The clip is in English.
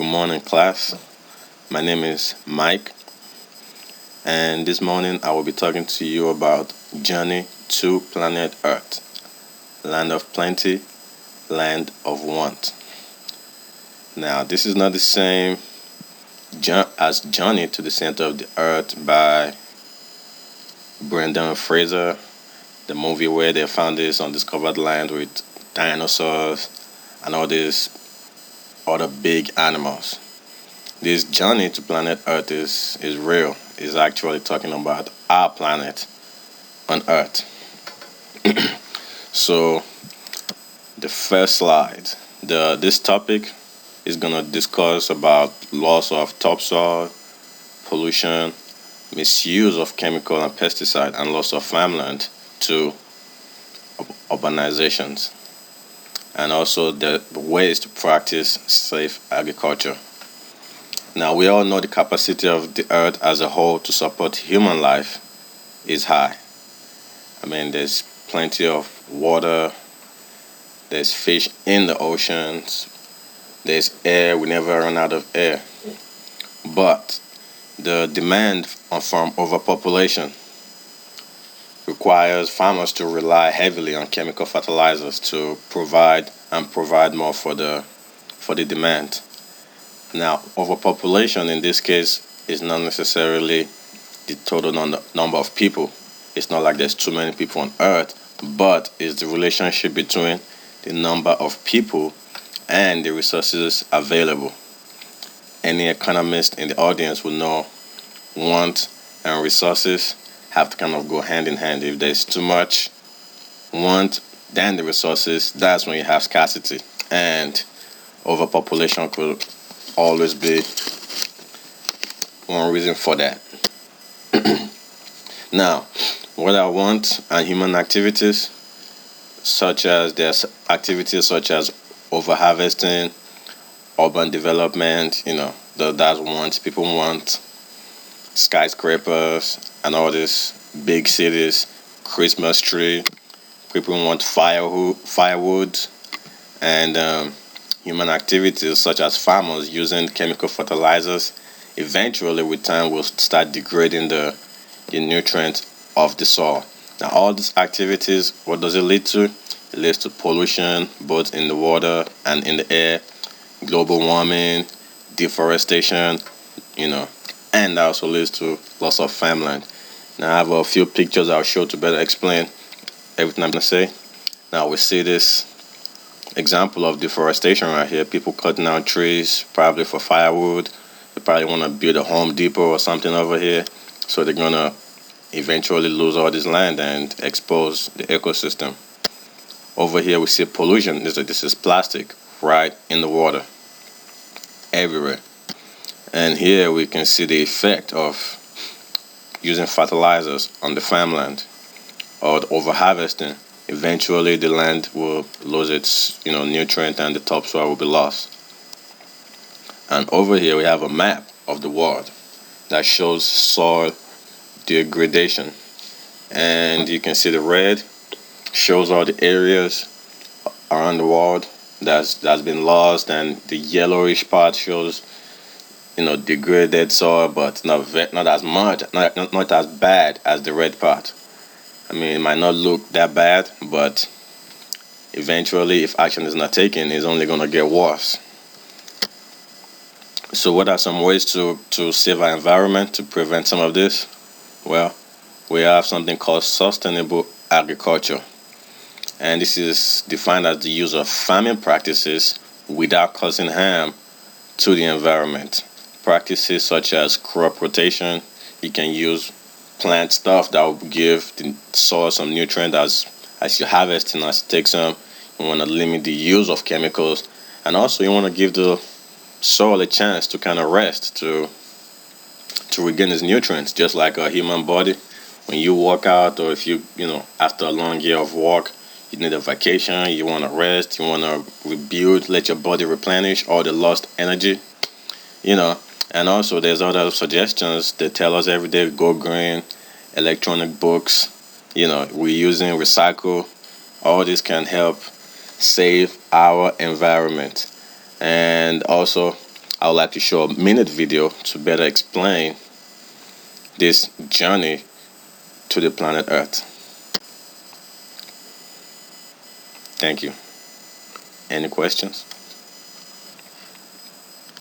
Good morning, class. My name is Mike, and this morning I will be talking to you about journey to planet Earth, land of plenty, land of want. Now, this is not the same as Journey to the Center of the Earth by Brendan Fraser, the movie where they found this undiscovered land with dinosaurs and all these other big animals. This journey to planet Earth is real. It's actually talking about our planet on Earth. So the first slide, this topic is gonna discuss about loss of topsoil, pollution, misuse of chemical and pesticide, and loss of farmland to urbanizations, and also the ways to practice safe agriculture. Now, we all know the capacity of the earth as a whole to support human life is high. I mean, there's plenty of water, there's fish in the oceans, there's air, we never run out of air. But the demand from overpopulation requires farmers to rely heavily on chemical fertilizers to provide more for the demand. Now, overpopulation in this case is not necessarily the total number of people. It's not like there's too many people on Earth, but it's the relationship between the number of people and the resources available. Any economist in the audience will know want and resources have to kind of go hand in hand. If there's too much want than the resources, that's when you have scarcity. And overpopulation could always be one reason for that. Now, what I want and human activities, there's activities such as overharvesting, urban development, that's what people want, skyscrapers and all these big cities, Christmas tree, people want firewood, and human activities such as farmers using chemical fertilizers eventually with time will start degrading the nutrients of the soil. Now, all these activities, what does it lead to? It leads to pollution both in the water and in the air, global warming, deforestation, and that also leads to loss of farmland. Now, I have a few pictures I'll show to better explain everything I'm going to say. Now, we see this example of deforestation right here. People cutting down trees probably for firewood. They probably want to build a Home Depot or something over here, so they're going to eventually lose all this land and expose the ecosystem. Over here we see pollution. This is plastic right in the water everywhere. And here we can see the effect of using fertilizers on the farmland or the overharvesting. Eventually the land will lose its nutrient and the topsoil will be lost. And over here we have a map of the world that shows soil degradation, and you can see the red shows all the areas around the world that's been lost, and the yellowish part shows degraded soil, but not as much, not as bad as the red part. I mean, it might not look that bad, but eventually, if action is not taken, it's only going to get worse. So what are some ways to save our environment, to prevent some of this? Well, we have something called sustainable agriculture. And this is defined as the use of farming practices without causing harm to the environment. Practices such as crop rotation, you can use plant stuff that will give the soil some nutrient as you harvest and as you take some. You want to limit the use of chemicals, and also you want to give the soil a chance to kind of rest, to regain its nutrients, just like a human body. When you work out, or if you after a long year of work, you need a vacation, you want to rest, you want to rebuild, let your body replenish all the lost energy, And also there's other suggestions that tell us every day, go green, electronic books, we're using recycle. All this can help save our environment. And also I would like to show a minute video to better explain this journey to the planet Earth. Thank you. Any questions?